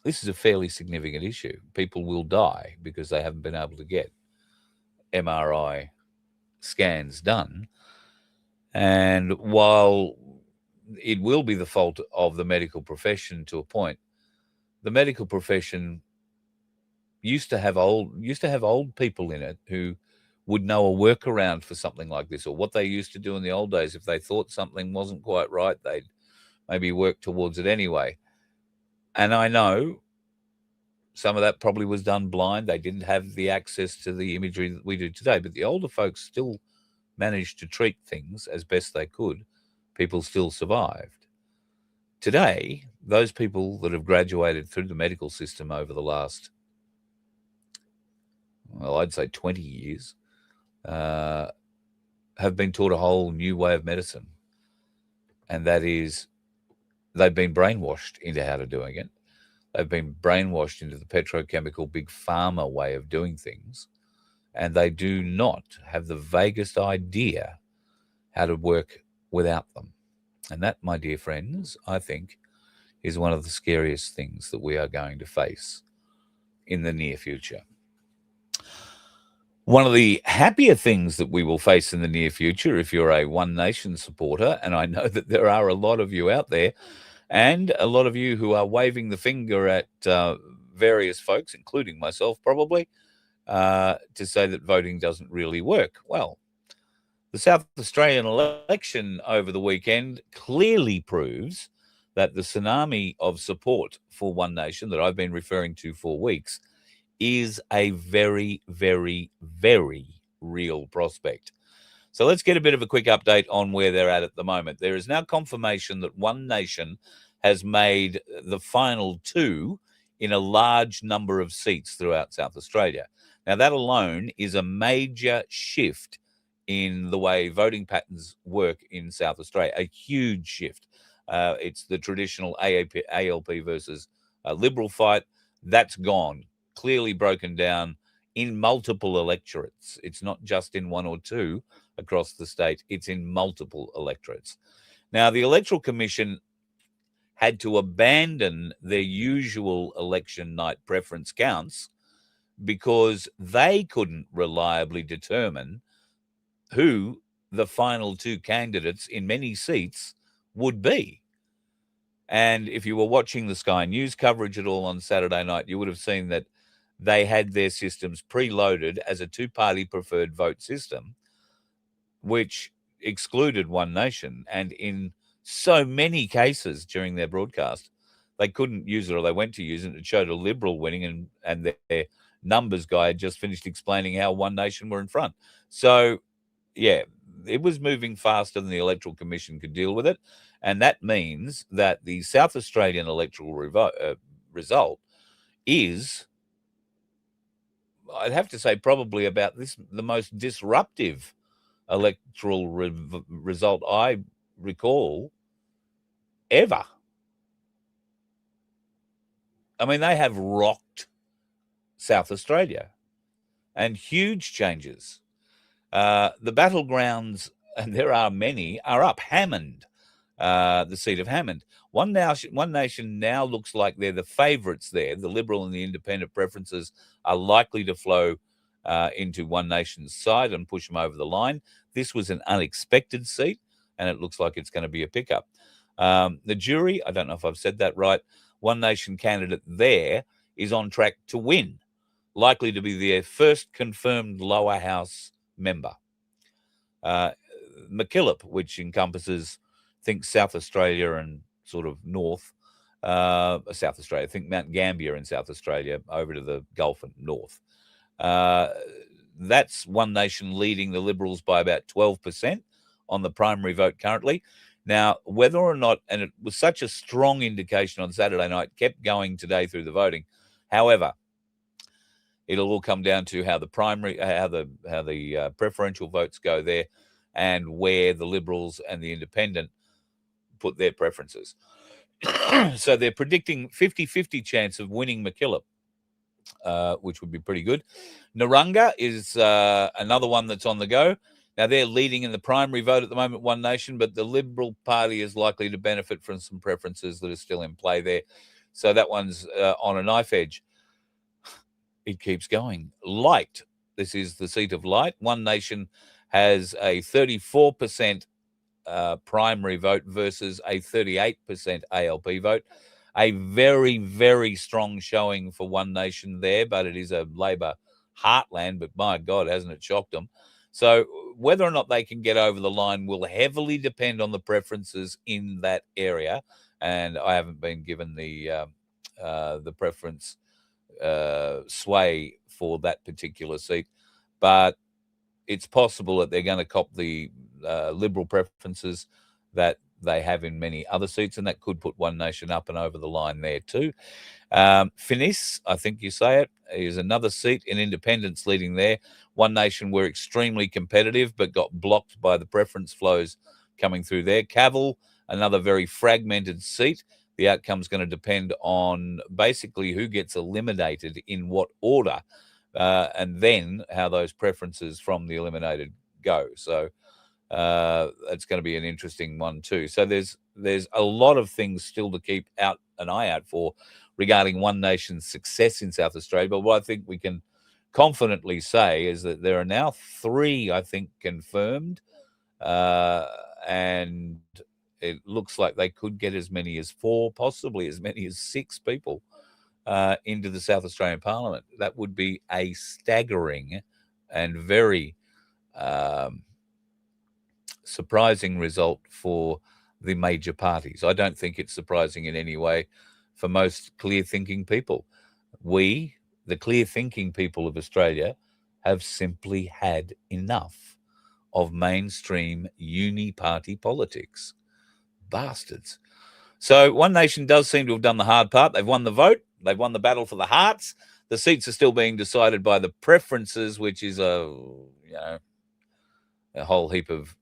this is a fairly significant issue. People will die because they haven't been able to get MRI scans done. And while it will be the fault of the medical profession to a point, the medical profession used to have old people in it who would know a workaround for something like this, or what they used to do in the old days. If they thought something wasn't quite right, they'd maybe work towards it anyway. And I know some of that probably was done blind. They didn't have the access to the imagery that we do today, but the older folks still managed to treat things as best they could. People still survived. Today, those people that have graduated through the medical system over the last, well, I'd say 20 years, have been taught a whole new way of medicine. And that is, they've been brainwashed into how to doing it. They've been brainwashed into the petrochemical big pharma way of doing things. And they do not have the vaguest idea how to work without them. And that, my dear friends, I think is one of the scariest things that we are going to face in the near future. One of the happier things that we will face in the near future, if you're a One Nation supporter, and I know that there are a lot of you out there, and a lot of you who are waving the finger at various folks, including myself probably, to say that voting doesn't really work. Well, the South Australian election over the weekend clearly proves that the tsunami of support for One Nation that I've been referring to for weeks is a very, very, very real prospect. So let's get a bit of a quick update on where they're at the moment. There is now confirmation that One Nation has made the final two in a large number of seats throughout South Australia. Now, that alone is a major shift in the way voting patterns work in South Australia, a huge shift. It's the traditional ALP versus Liberal fight. That's gone, clearly broken down in multiple electorates. It's not just in one or two across the state, it's in multiple electorates. Now, the Electoral Commission had to abandon their usual election night preference counts because they couldn't reliably determine who the final two candidates in many seats would be. And if you were watching the Sky News coverage at all on Saturday night, you would have seen that they had their systems preloaded as a two-party preferred vote system, which excluded One Nation. And in so many cases during their broadcast, they couldn't use it, or they went to use it. It showed a Liberal winning, and their numbers guy had just finished explaining how One Nation were in front. So, yeah, it was moving faster than the Electoral Commission could deal with it. And that means that the South Australian electoral result is, I'd have to say, probably about the most disruptive electoral result I recall ever. I mean, they have rocked South Australia, and huge changes. The battlegrounds, and there are many, are up. Hammond, the seat of Hammond. One Nation now looks like they're the favourites there. The Liberal and the Independent preferences are likely to flow into One Nation's side and push them over the line. This was an unexpected seat, and it looks like it's going to be a pickup. The jury, I don't know if I've said that right, One Nation candidate there is on track to win, likely to be their first confirmed lower house member. MacKillop, which encompasses, I think, South Australia and sort of north, South Australia, I think Mount Gambier in South Australia, over to the Gulf and north. That's One Nation leading the Liberals by about 12% on the primary vote currently. Now, whether or not, and it was such a strong indication on Saturday night, kept going today through the voting. However, it'll all come down to how the primary, how the preferential votes go there, and where the Liberals and the Independent put their preferences. So they're predicting 50-50 chance of winning MacKillop, which would be pretty good. Narungga is another one that's on the go. Now, they're leading in the primary vote at the moment, One Nation, but the Liberal Party is likely to benefit from some preferences that are still in play there. So that one's on a knife edge. It keeps going. Light. This is the seat of Light. One Nation has a 34% primary vote versus a 38% ALP vote. a very, very strong showing for One Nation there, but it is a Labor heartland. But my God, hasn't it shocked them? So whether or not they can get over the line will heavily depend on the preferences in that area. And I haven't been given the preference sway for that particular seat, but it's possible that they're going to cop the Liberal preferences that they have in many other seats, and that could put One Nation up and over the line there too. Finis, I think you say it, is another seat in independents leading there. One Nation were extremely competitive but got blocked by the preference flows coming through there. Cavill, another very fragmented seat. The outcome's going to depend on basically who gets eliminated in what order, and then how those preferences from the eliminated go. So it's going to be an interesting one too. So there's a lot of things still to keep an eye out for regarding One Nation's success in South Australia. But what I think we can confidently say is that there are now 3, I think, confirmed, and it looks like they could get as many as 4, possibly as many as 6 people into the South Australian Parliament. That would be a staggering and very surprising result for the major parties. I don't think it's surprising in any way for most clear-thinking people. We, the clear-thinking people of Australia, have simply had enough of mainstream uni-party politics. Bastards. So One Nation does seem to have done the hard part. They've won the vote. They've won the battle for the hearts. The seats are still being decided by the preferences, which is a whole heap of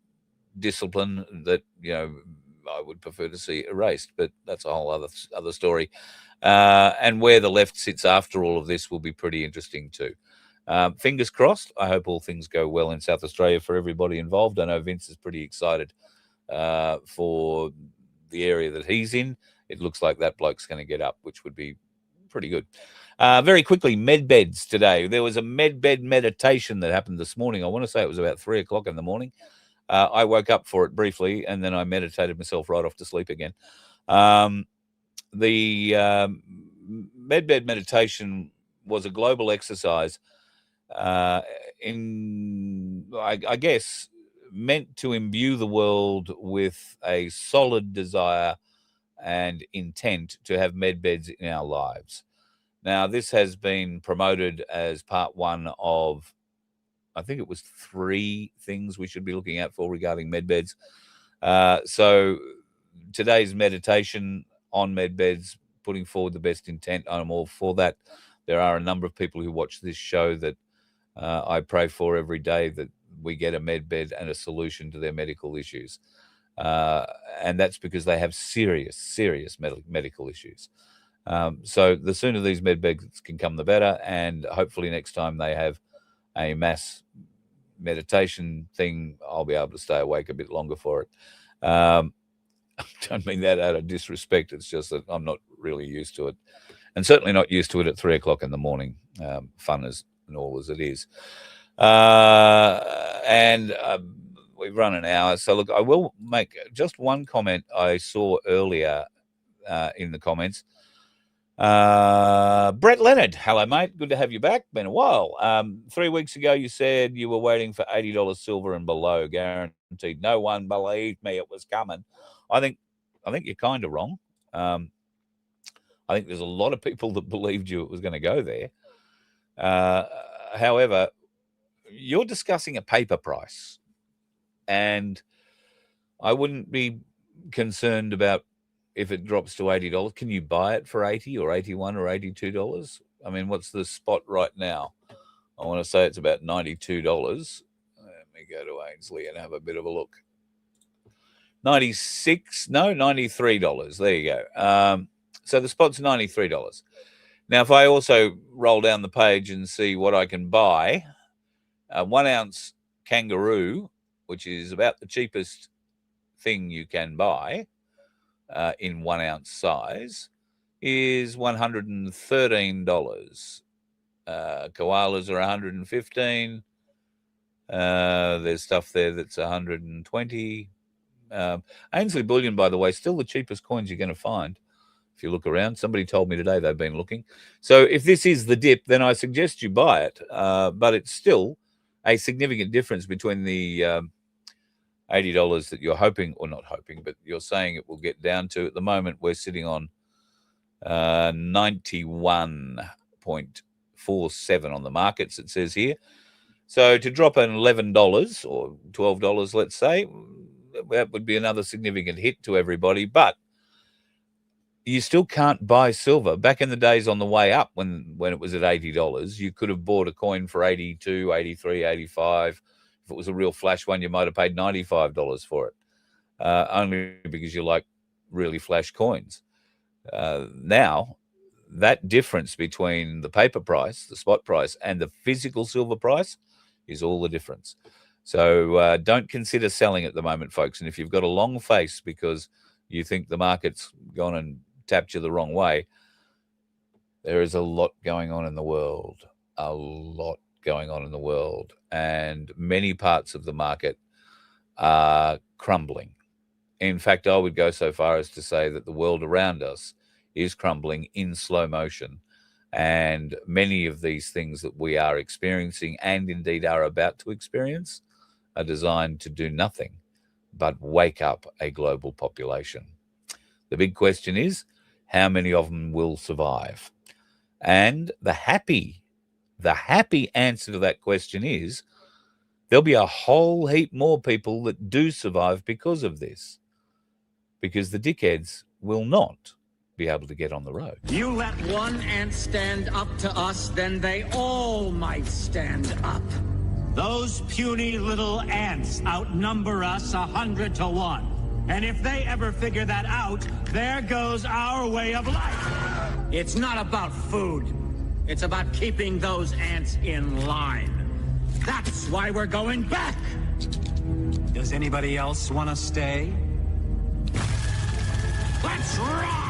discipline that I would prefer to see erased, but that's a whole other story. And where the left sits after all of this will be pretty interesting too. Fingers crossed. I hope all things go well in South Australia for everybody involved. I know Vince is pretty excited for the area that he's in. It looks like that bloke's going to get up, which would be pretty good. Very quickly, medbeds today. There was a medbed meditation that happened this morning. I want to say it was about 3 o'clock in the morning. I woke up for it briefly, and then I meditated myself right off to sleep again. The medbed meditation was a global exercise I guess, meant to imbue the world with a solid desire and intent to have medbeds in our lives. Now, this has been promoted as part 1 of, I think it was 3 things we should be looking out for regarding medbeds. So today's meditation on medbeds, putting forward the best intent, I'm all for that. There are a number of people who watch this show that I pray for every day that we get a medbed and a solution to their medical issues. And that's because they have serious medical issues. So the sooner these medbeds can come, the better. And hopefully next time they have a mass meditation thing, I'll be able to stay awake a bit longer for it. I don't mean that out of disrespect. It's just that I'm not really used to it, and certainly not used to it at 3 o'clock in the morning, fun as and all as it is. And we've run an hour. So look, I will make just one comment I saw earlier in the comments. Brett Leonard, hello mate, good to have you back. Been a while. 3 weeks ago you said you were waiting for $80 silver and below, guaranteed. No one believed me it was coming. I think you're kind of wrong. I think there's a lot of people that believed you it was going to go there. However, you're discussing a paper price, and I wouldn't be concerned about if it drops to $80. Can you buy it for $80 or $81 or $82? I mean, what's the spot right now? I want to say it's about $92. Let me go to Ainsley and have a bit of a look. $93. There you go. So the spot's $93. Now, if I also roll down the page and see what I can buy, 1 ounce kangaroo, which is about the cheapest thing you can buy in 1 ounce size, is $113. Koalas are $115. There's stuff there that's $120. Ainsley bullion, by the way, still the cheapest coins you're going to find. If you look around, somebody told me today they've been looking. So if this is the dip, then I suggest you buy it. But it's still a significant difference between the $80 that you're hoping, or not hoping, but you're saying it will get down to. At the moment, we're sitting on 91.47 on the markets, it says here. So to drop an $11 or $12, let's say, that would be another significant hit to everybody. But you still can't buy silver. Back in the days on the way up, when it was at $80, you could have bought a coin for 82, 83, 85. If it was a real flash one, you might have paid $95 for it, only because you like really flash coins. Now, that difference between the paper price, the spot price, and the physical silver price is all the difference. So don't consider selling at the moment, folks. And if you've got a long face because you think the market's gone and tapped you the wrong way, there is a lot going on in the world, and many parts of the market are crumbling. In fact, I would go so far as to say that the world around us is crumbling in slow motion, and many of these things that we are experiencing and indeed are about to experience are designed to do nothing but wake up a global population. The big question is, how many of them will survive? And the happy answer to that question is there'll be a whole heap more people that do survive because of this, because the dickheads will not be able to get on the road. You let one ant stand up to us, then they all might stand up. Those puny little ants outnumber us 100 to 1. And if they ever figure that out, there goes our way of life. It's not about food. It's about keeping those ants in line. That's why we're going back. Does anybody else want to stay? Let's rock!